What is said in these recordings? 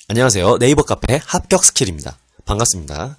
안녕하세요. 네이버 카페 합격 스킬입니다. 반갑습니다.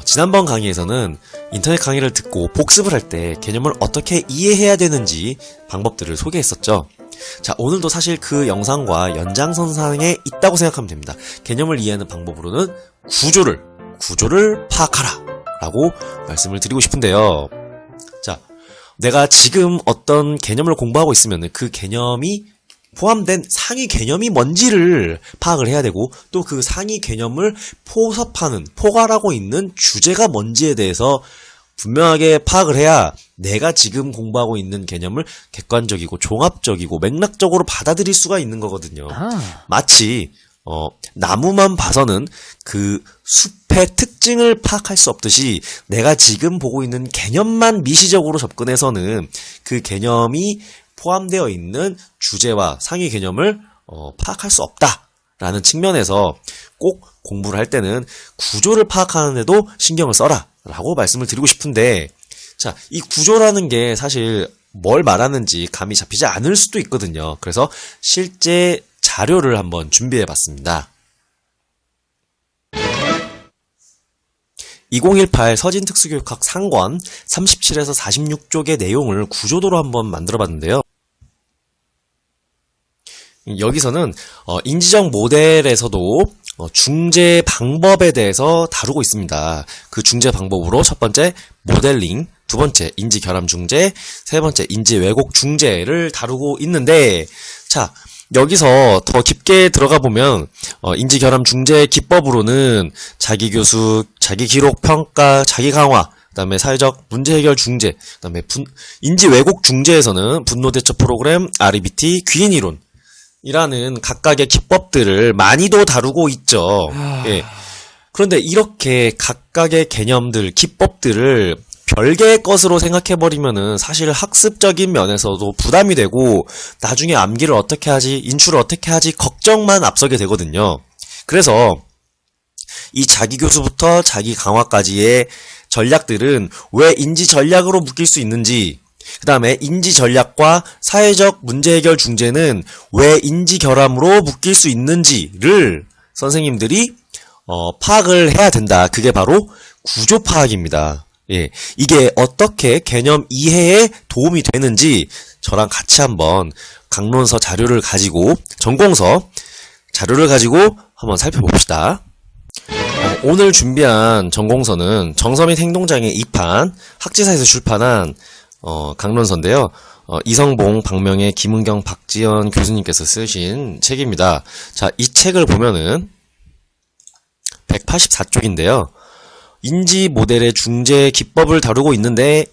지난번 강의에서는 인터넷 강의를 듣고 복습을 할 때 개념을 어떻게 이해해야 되는지 방법들을 소개했었죠. 자, 오늘도 사실 그 영상과 연장선상에 있다고 생각하면 됩니다. 개념을 이해하는 방법으로는 구조를 파악하라 라고 말씀을 드리고 싶은데요. 자, 내가 지금 어떤 개념을 공부하고 있으면 그 개념이 포함된 상위 개념이 뭔지를 파악을 해야 되고, 또 그 상위 개념을 포괄하고 있는 주제가 뭔지에 대해서 분명하게 파악을 해야 내가 지금 공부하고 있는 개념을 객관적이고 종합적이고 맥락적으로 받아들일 수가 있는 거거든요. 마치 나무만 봐서는 그 숲의 특징을 파악할 수 없듯이, 내가 지금 보고 있는 개념만 미시적으로 접근해서는 그 개념이 포함되어 있는 주제와 상위 개념을 파악할 수 없다라는 측면에서 꼭 공부를 할 때는 구조를 파악하는 데도 신경을 써라 라고 말씀을 드리고 싶은데, 자, 이 구조라는 게 사실 뭘 말하는지 감이 잡히지 않을 수도 있거든요. 그래서 실제 자료를 한번 준비해 봤습니다. 2018 서진특수교육학 상권 37에서 46쪽의 내용을 구조도로 한번 만들어 봤는데요. 여기서는 인지적 모델에서도 중재 방법에 대해서 다루고 있습니다. 그 중재 방법으로 첫 번째 모델링, 두 번째 인지 결함 중재, 세 번째 인지 왜곡 중재를 다루고 있는데, 자, 여기서 더 깊게 들어가 보면 인지 결함 중재 기법으로는 자기 교수, 자기 기록 평가, 자기 강화, 그다음에 사회적 문제 해결 중재, 그다음에 인지 왜곡 중재에서는 분노 대처 프로그램, REBT, 귀인 이론 이라는 각각의 기법들을 많이도 다루고 있죠. 예. 그런데 이렇게 각각의 개념들, 기법들을 별개의 것으로 생각해버리면은 사실 학습적인 면에서도 부담이 되고, 나중에 암기를 어떻게 하지, 인출을 어떻게 하지 걱정만 앞서게 되거든요. 그래서 이 자기 교수부터 자기 강화까지의 전략들은 왜 인지 전략으로 묶일 수 있는지, 그 다음에 인지 전략과 사회적 문제 해결 중재는 왜 인지 결함으로 묶일 수 있는지를 선생님들이 파악을 해야 된다. 그게 바로 구조 파악입니다. 예, 이게 어떻게 개념 이해에 도움이 되는지 저랑 같이 한번 강론서 자료를 가지고, 전공서 자료를 가지고 한번 살펴봅시다. 오늘 준비한 전공서는 정서및 행동장애 2판 학지사에서 출판한 강론서인데요. 이성봉, 박명애, 김은경, 박지연 교수님께서 쓰신 책입니다. 자, 이 책을 보면은 184쪽인데요. 인지 모델의 중재 기법을 다루고 있는데,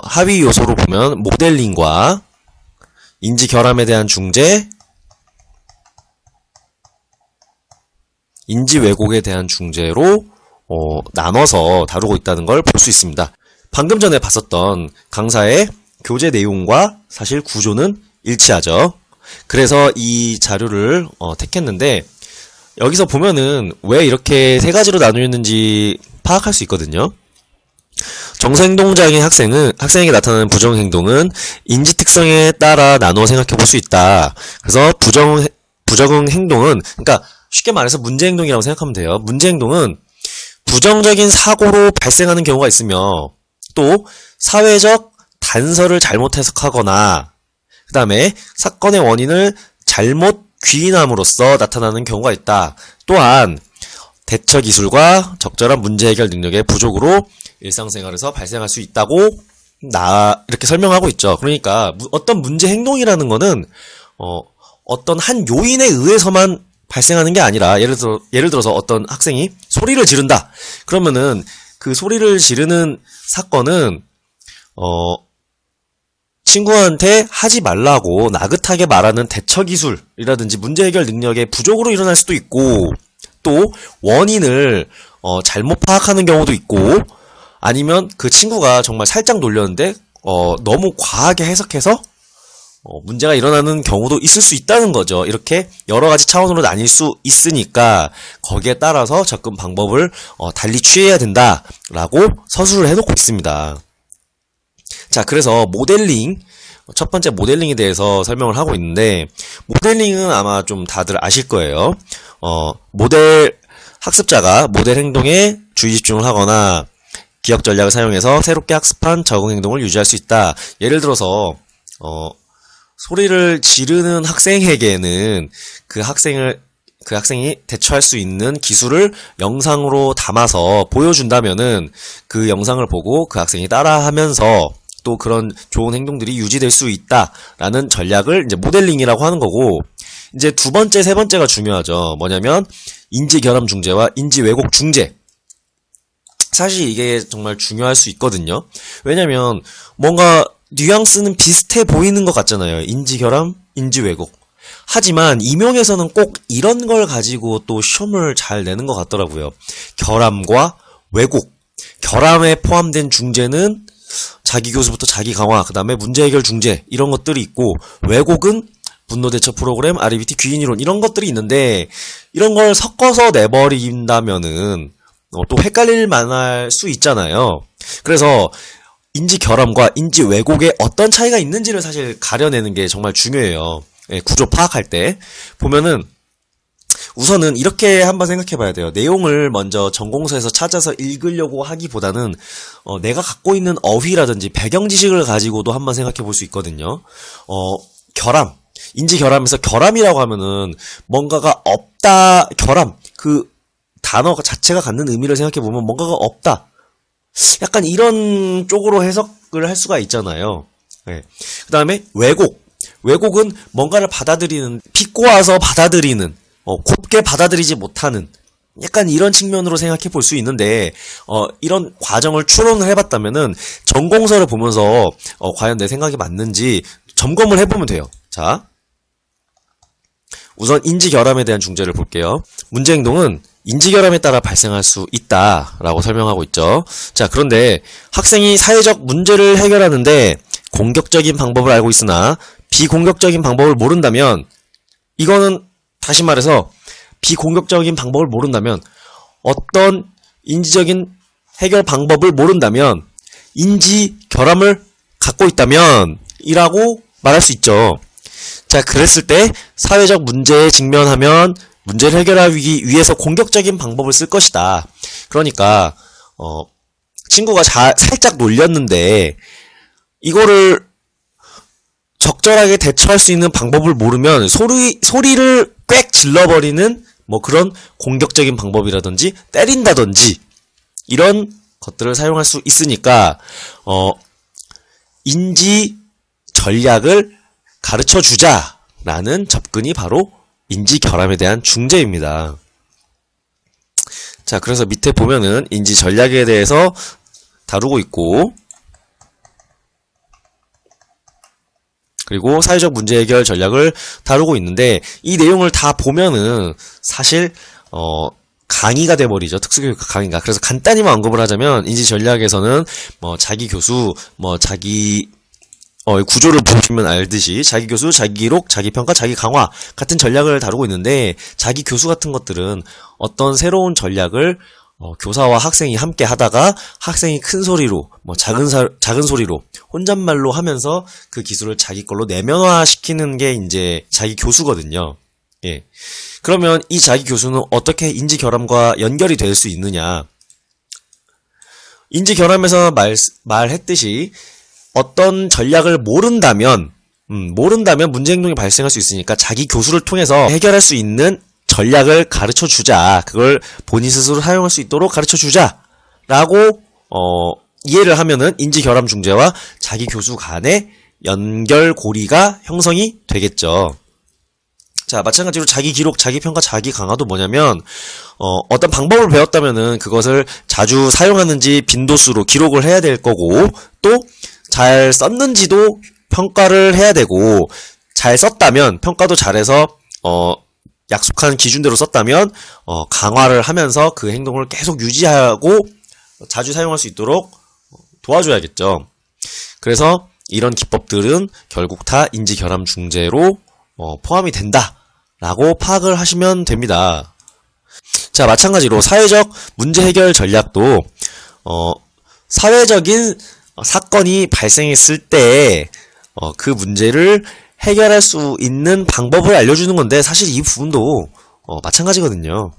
하위 요소로 보면 모델링과 인지 결함에 대한 중재, 인지 왜곡에 대한 중재로 나눠서 다루고 있다는 걸 볼 수 있습니다. 방금 전에 봤었던 강사의 교재 내용과 사실 구조는 일치하죠. 그래서 이 자료를 택했는데, 여기서 보면은 왜 이렇게 세 가지로 나누었는지 파악할 수 있거든요. 정서행동장애 학생에게 나타나는 부정행동은 인지 특성에 따라 나누어 생각해 볼 수 있다. 그래서 부정응 행동은, 그러니까 쉽게 말해서 문제행동이라고 생각하면 돼요. 문제행동은 부정적인 사고로 발생하는 경우가 있으며, 또 사회적 단서를 잘못 해석하거나, 그 다음에 사건의 원인을 잘못 귀인함으로써 나타나는 경우가 있다. 또한 대처 기술과 적절한 문제 해결 능력의 부족으로 일상생활에서 발생할 수 있다고 이렇게 설명하고 있죠. 그러니까 어떤 문제 행동이라는 거는 어떤 한 요인에 의해서만 발생하는 게 아니라, 예를 들어서 어떤 학생이 소리를 지른다. 그러면은 그 소리를 지르는 사건은 친구한테 하지 말라고 나긋하게 말하는 대처 기술이라든지 문제 해결 능력의 부족으로 일어날 수도 있고, 또 원인을 잘못 파악하는 경우도 있고, 아니면 그 친구가 정말 살짝 놀렸는데 너무 과하게 해석해서 문제가 일어나는 경우도 있을 수 있다는 거죠. 이렇게 여러 가지 차원으로 나뉠 수 있으니까 거기에 따라서 접근 방법을 달리 취해야 된다라고 서술을 해놓고 있습니다. 자, 그래서 모델링, 첫 번째 모델링에 대해서 설명을 하고 있는데, 모델링은 아마 좀 다들 아실 거예요. 학습자가 모델 행동에 주의 집중을 하거나 기억 전략을 사용해서 새롭게 학습한 적응 행동을 유지할 수 있다. 예를 들어서 소리를 지르는 학생에게는 그 학생이 대처할 수 있는 기술을 영상으로 담아서 보여준다면은 그 영상을 보고 그 학생이 따라하면서 또 그런 좋은 행동들이 유지될 수 있다라는 전략을 이제 모델링이라고 하는 거고, 이제 두 번째, 세 번째가 중요하죠. 뭐냐면 인지 결함 중재와 인지 왜곡 중재. 사실 이게 정말 중요할 수 있거든요. 왜냐면 뭔가 뉘앙스는 비슷해 보이는 것 같잖아요. 인지 결함, 인지 왜곡. 하지만 임용에서는 꼭 이런 걸 가지고 또 시험을 잘 내는 것 같더라고요. 결함과 왜곡. 결함에 포함된 중재는 자기 교수부터 자기 강화, 그 다음에 문제 해결 중재 이런 것들이 있고, 왜곡은 분노 대처 프로그램, REBT 귀인 이론 이런 것들이 있는데, 이런 걸 섞어서 내버린다면은 또 헷갈릴 만할 수 있잖아요. 그래서 인지 결함과 인지 왜곡에 어떤 차이가 있는지를 사실 가려내는 게 정말 중요해요. 구조 파악할 때 보면은 우선은 이렇게 한번 생각해 봐야 돼요. 내용을 먼저 전공서에서 찾아서 읽으려고 하기보다는 내가 갖고 있는 어휘라든지 배경 지식을 가지고도 한번 생각해 볼 수 있거든요. 결함, 인지 결함에서 결함이라고 하면은 뭔가가 없다, 결함, 그 단어 자체가 갖는 의미를 생각해 보면 뭔가가 없다, 약간 이런 쪽으로 해석을 할 수가 있잖아요. 네. 그 다음에 왜곡은 뭔가를 받아들이는, 비꼬아서 받아들이는, 곱게 받아들이지 못하는, 약간 이런 측면으로 생각해 볼 수 있는데, 이런 과정을 추론을 해봤다면은 전공서를 보면서 과연 내 생각이 맞는지 점검을 해보면 돼요. 자, 우선 인지결함에 대한 중재를 볼게요. 문제행동은 인지결함에 따라 발생할 수 있다라고 설명하고 있죠. 자, 그런데 학생이 사회적 문제를 해결하는데 공격적인 방법을 알고 있으나 비공격적인 방법을 모른다면, 이거는 다시 말해서 비공격적인 방법을 모른다면, 어떤 인지적인 해결 방법을 모른다면 인지 결함을 갖고 있다면 이라고 말할 수 있죠. 자, 그랬을 때 사회적 문제에 직면하면 문제를 해결하기 위해서 공격적인 방법을 쓸 것이다. 그러니까 친구가 살짝 놀렸는데 이거를 적절하게 대처할 수 있는 방법을 모르면 소리를 꽥 질러버리는 뭐 그런 공격적인 방법이라든지 때린다든지 이런 것들을 사용할 수 있으니까 인지 전략을 가르쳐 주자라는 접근이 바로 인지 결함에 대한 중재입니다. 자, 그래서 밑에 보면은 인지 전략에 대해서 다루고 있고, 그리고 사회적 문제 해결 전략을 다루고 있는데, 이 내용을 다 보면은 사실 강의가 돼버리죠. 특수교육 강의가. 그래서 간단히만 언급을 하자면 인지 전략에서는 뭐 자기 교수, 뭐 자기 구조를 보시면 알듯이 자기 교수, 자기 기록, 자기 평가, 자기 강화 같은 전략을 다루고 있는데, 자기 교수 같은 것들은 어떤 새로운 전략을 교사와 학생이 함께 하다가 학생이 큰 소리로, 뭐 작은 소리로 혼잣말로 하면서 그 기술을 자기 걸로 내면화시키는 게 이제 자기 교수거든요. 예. 그러면 이 자기 교수는 어떻게 인지 결함과 연결이 될 수 있느냐? 인지 결함에서 말했듯이 어떤 전략을 모른다면 문제 행동이 발생할 수 있으니까 자기 교수를 통해서 해결할 수 있는 전략을 가르쳐 주자. 그걸 본인 스스로 사용할 수 있도록 가르쳐 주자. 라고, 이해를 하면은 인지 결함 중재와 자기 교수 간의 연결고리가 형성이 되겠죠. 자, 마찬가지로 자기 기록, 자기 평가, 자기 강화도 뭐냐면, 어떤 방법을 배웠다면은 그것을 자주 사용하는지 빈도수로 기록을 해야 될 거고, 또 잘 썼는지도 평가를 해야 되고, 잘 썼다면 평가도 잘해서 약속한 기준대로 썼다면 강화를 하면서 그 행동을 계속 유지하고 자주 사용할 수 있도록 도와줘야겠죠. 그래서 이런 기법들은 결국 다 인지 결함 중재로 포함이 된다라고 파악을 하시면 됩니다. 자, 마찬가지로 사회적 문제 해결 전략도 사회적인 사건이 발생했을 때 그 문제를 해결할 수 있는 방법을 알려주는 건데 사실 이 부분도 마찬가지거든요.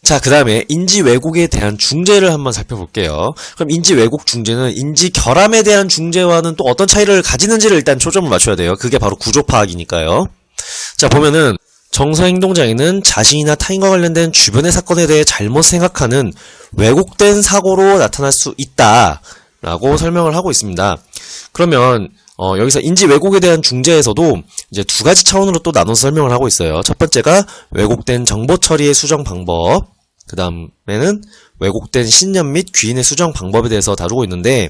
자, 그 다음에 인지 왜곡에 대한 중재를 한번 살펴볼게요. 그럼 인지 왜곡 중재는 인지 결함에 대한 중재와는 또 어떤 차이를 가지는지를 일단 초점을 맞춰야 돼요. 그게 바로 구조 파악이니까요. 자, 보면은 정서행동장애는 자신이나 타인과 관련된 주변의 사건에 대해 잘못 생각하는 왜곡된 사고로 나타날 수 있다 라고 설명을 하고 있습니다. 그러면 여기서 인지 왜곡에 대한 중재에서도 이제 두 가지 차원으로 또 나눠서 설명을 하고 있어요. 첫 번째가 왜곡된 정보 처리의 수정 방법, 그 다음에는 왜곡된 신념 및 귀인의 수정 방법에 대해서 다루고 있는데,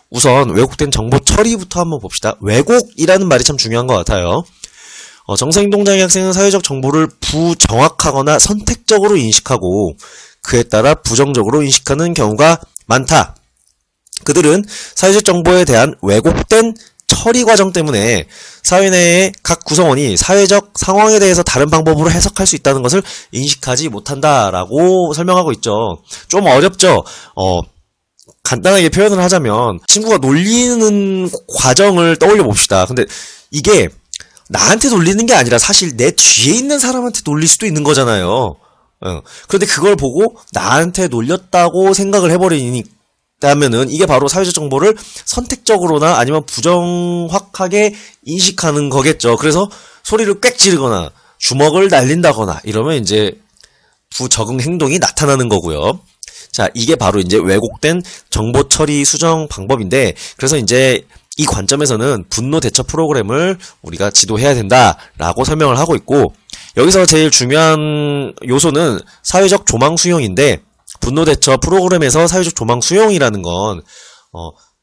우선 왜곡된 정보 처리부터 한번 봅시다. 왜곡이라는 말이 참 중요한 것 같아요. 정서행동장애 학생은 사회적 정보를 부정확하거나 선택적으로 인식하고 그에 따라 부정적으로 인식하는 경우가 많다. 그들은 사회적 정보에 대한 왜곡된 처리 과정 때문에 사회 내의 각 구성원이 사회적 상황에 대해서 다른 방법으로 해석할 수 있다는 것을 인식하지 못한다라고 설명하고 있죠. 좀 어렵죠? 간단하게 표현을 하자면 친구가 놀리는 과정을 떠올려 봅시다. 근데 이게 나한테 놀리는 게 아니라 사실 내 뒤에 있는 사람한테 놀릴 수도 있는 거잖아요. 그런데 그걸 보고 나한테 놀렸다고 생각을 해버리니까면은 이게 바로 사회적 정보를 선택적으로나 아니면 부정확하게 인식하는 거겠죠. 그래서 소리를 꽥 지르거나 주먹을 날린다거나 이러면 이제 부적응 행동이 나타나는 거고요. 자, 이게 바로 이제 왜곡된 정보 처리 수정 방법인데, 그래서 이제 이 관점에서는 분노 대처 프로그램을 우리가 지도해야 된다라고 설명을 하고 있고, 여기서 제일 중요한 요소는 사회적 조망 수용인데, 분노 대처 프로그램에서 사회적 조망 수용이라는 건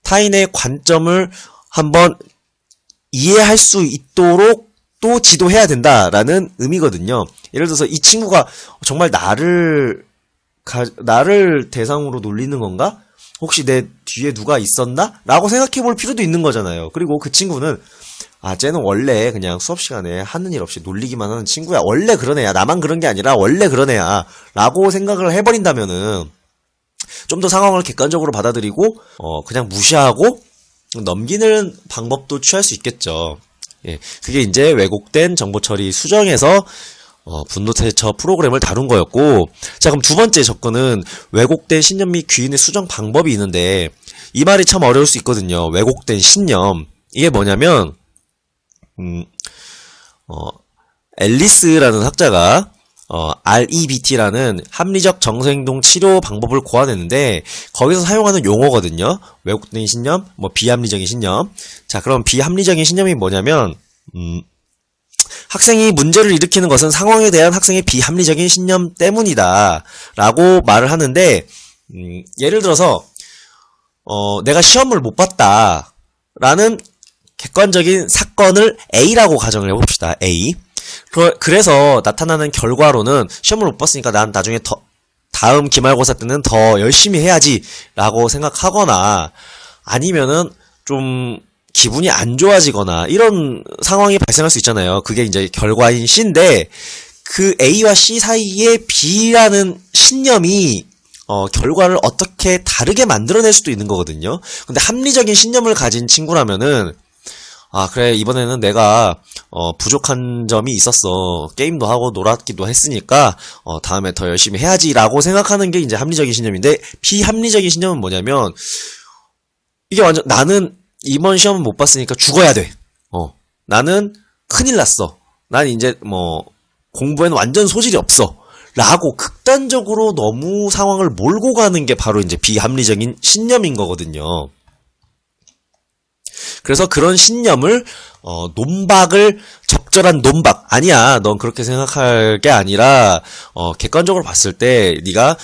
타인의 관점을 한번 이해할 수 있도록 또 지도해야 된다라는 의미거든요. 예를 들어서 이 친구가 정말 나를 대상으로 놀리는 건가? 혹시 내 뒤에 누가 있었나? 라고 생각해 볼 필요도 있는 거잖아요. 그리고 그 친구는 쟤는 원래 그냥 수업 시간에 하는 일 없이 놀리기만 하는 친구야. 원래 그런 애야. 나만 그런 게 아니라 원래 그런 애야. 라고 생각을 해버린다면은 좀 더 상황을 객관적으로 받아들이고 그냥 무시하고 넘기는 방법도 취할 수 있겠죠. 예, 그게 이제 왜곡된 정보 처리 수정에서 분노 대처 프로그램을 다룬 거였고, 자, 그럼 두 번째 접근은 왜곡된 신념 및 귀인의 수정 방법이 있는데, 이 말이 참 어려울 수 있거든요. 왜곡된 신념. 이게 뭐냐면, 앨리스라는 학자가, REBT라는 합리적 정서행동 치료 방법을 고안했는데, 거기서 사용하는 용어거든요. 왜곡된 신념, 비합리적인 신념. 자, 그럼 비합리적인 신념이 뭐냐면, 학생이 문제를 일으키는 것은 상황에 대한 학생의 비합리적인 신념 때문이다 라고 말을 하는데, 예를 들어서 내가 시험을 못 봤다 라는 객관적인 사건을 A라고 가정을 해봅시다. A. 그래서 나타나는 결과로는 시험을 못 봤으니까 난 나중에 다음 기말고사 때는 더 열심히 해야지 라고 생각하거나, 아니면은 좀 기분이 안 좋아지거나 이런 상황이 발생할 수 있잖아요. 그게 이제 결과인 C인데, 그 A와 C 사이에 B라는 신념이 결과를 어떻게 다르게 만들어낼 수도 있는 거거든요. 근데 합리적인 신념을 가진 친구라면은, 그래, 이번에는 내가 부족한 점이 있었어. 게임도 하고 놀았기도 했으니까 다음에 더 열심히 해야지 라고 생각하는 게 이제 합리적인 신념인데, 비합리적인 신념은 뭐냐면, 이게 완전 나는 이번 시험은 못 봤으니까 죽어야 돼. 나는 큰일 났어. 난 이제 공부에는 완전 소질이 없어. 라고 극단적으로 너무 상황을 몰고 가는 게 바로 이제 비합리적인 신념인 거거든요. 그래서 그런 신념을 논박을, 적절한 논박, 아니야 넌 그렇게 생각할 게 아니라 객관적으로 봤을 때 네가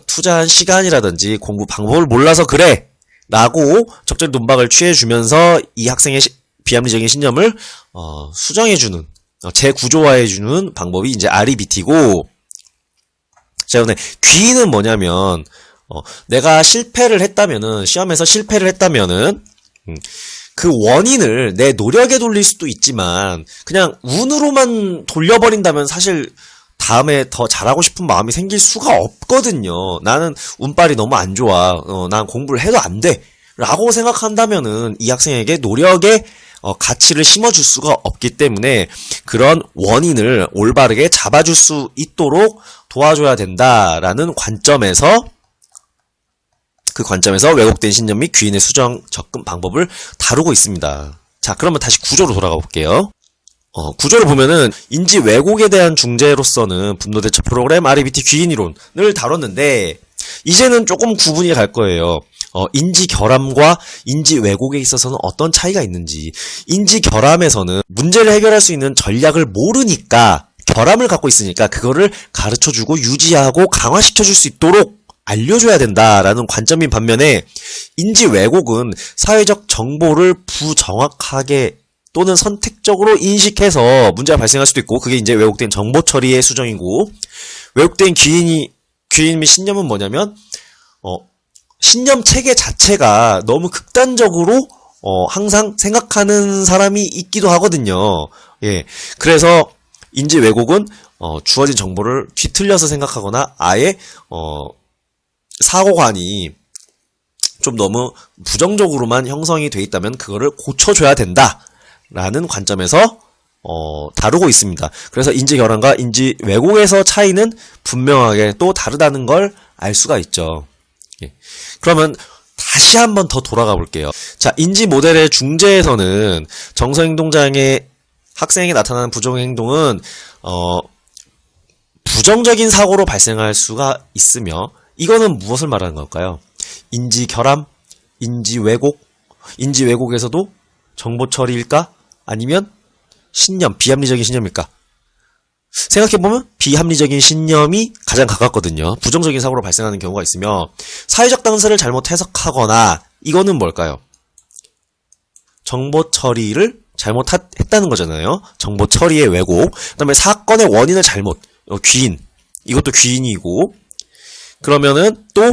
투자한 시간이라든지 공부 방법을 몰라서 그래 라고 적절히 논박을 취해주면서 이 학생의 비합리적인 신념을 수정해주는, 재구조화해주는 방법이 이제 REBT고, 자, 근데 귀는 뭐냐면 내가 실패를 했다면은, 시험에서 실패를 했다면은 그 원인을 내 노력에 돌릴 수도 있지만 그냥 운으로만 돌려버린다면 사실 다음에 더 잘하고 싶은 마음이 생길 수가 없거든요. 나는 운빨이 너무 안 좋아. 난 공부를 해도 안 돼. 라고 생각한다면은 이 학생에게 노력에 가치를 심어줄 수가 없기 때문에 그런 원인을 올바르게 잡아줄 수 있도록 도와줘야 된다라는 관점에서 그 관점에서 왜곡된 신념 및 귀인의 수정 접근 방법을 다루고 있습니다. 자, 그러면 다시 구조로 돌아가 볼게요. 구조를 보면은 인지 왜곡에 대한 중재로서는 분노대처 프로그램, REBT 귀인 이론을 다뤘는데 이제는 조금 구분이 갈 거예요. 인지 결함과 인지 왜곡에 있어서는 어떤 차이가 있는지. 인지 결함에서는 문제를 해결할 수 있는 전략을 모르니까 결함을 갖고 있으니까 그거를 가르쳐주고 유지하고 강화시켜줄 수 있도록 알려줘야 된다라는 관점인 반면에 인지 왜곡은 사회적 정보를 부정확하게 또는 선택적으로 인식해서 문제가 발생할 수도 있고 그게 이제 왜곡된 정보 처리의 수정이고 왜곡된 귀인 및 신념은 뭐냐면 신념 체계 자체가 너무 극단적으로 항상 생각하는 사람이 있기도 하거든요. 예. 그래서 인지 왜곡은 주어진 정보를 뒤틀려서 생각하거나 아예 사고관이 좀 너무 부정적으로만 형성이 돼 있다면 그거를 고쳐줘야 된다라는 관점에서 다루고 있습니다. 그래서 인지 결함과 인지 왜곡에서 차이는 분명하게 또 다르다는 걸 알 수가 있죠. 예. 그러면 다시 한번 더 돌아가 볼게요. 자, 인지 모델의 중재에서는 정서행동장애 학생에게 나타나는 부정행동은 부정적인 사고로 발생할 수가 있으며 이거는 무엇을 말하는 걸까요? 인지 결함, 인지 왜곡, 인지 왜곡에서도 정보 처리일까? 아니면 신념, 비합리적인 신념일까? 생각해보면 비합리적인 신념이 가장 가깝거든요. 부정적인 사고로 발생하는 경우가 있으며 사회적 당사를 잘못 해석하거나 이거는 뭘까요? 정보 처리를 잘못했다는 거잖아요. 정보 처리의 왜곡, 그 다음에 사건의 원인을 잘못, 귀인, 이것도 귀인이고 그러면은 또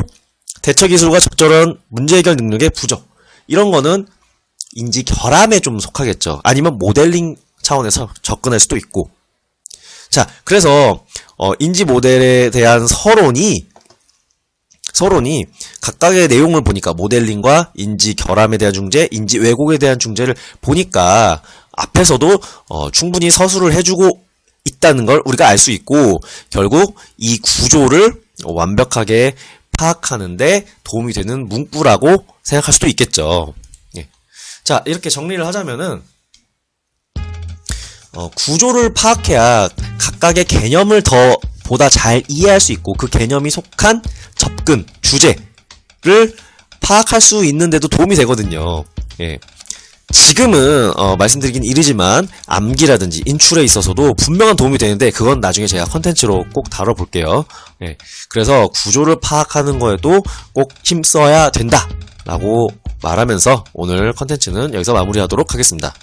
대처기술과 적절한 문제 해결 능력의 부족 이런 거는 인지 결함에 좀 속하겠죠. 아니면 모델링 차원에서 접근할 수도 있고 자, 그래서 인지 모델에 대한 서론이 각각의 내용을 보니까 모델링과 인지 결함에 대한 중재, 인지 왜곡에 대한 중재를 보니까 앞에서도 충분히 서술을 해주고 있다는 걸 우리가 알 수 있고 결국 이 구조를 완벽하게 파악하는데 도움이 되는 문구라고 생각할 수도 있겠죠. 예. 자, 이렇게 정리를 하자면은 구조를 파악해야 각각의 개념을 보다 잘 이해할 수 있고 그 개념이 속한 접근, 주제를 파악할 수 있는데도 도움이 되거든요. 예. 지금은 말씀드리긴 이르지만 암기라든지 인출에 있어서도 분명한 도움이 되는데 그건 나중에 제가 컨텐츠로 꼭 다뤄볼게요. 예. 그래서 구조를 파악하는 거에도 꼭 힘써야 된다 라고 말하면서 오늘 컨텐츠는 여기서 마무리하도록 하겠습니다.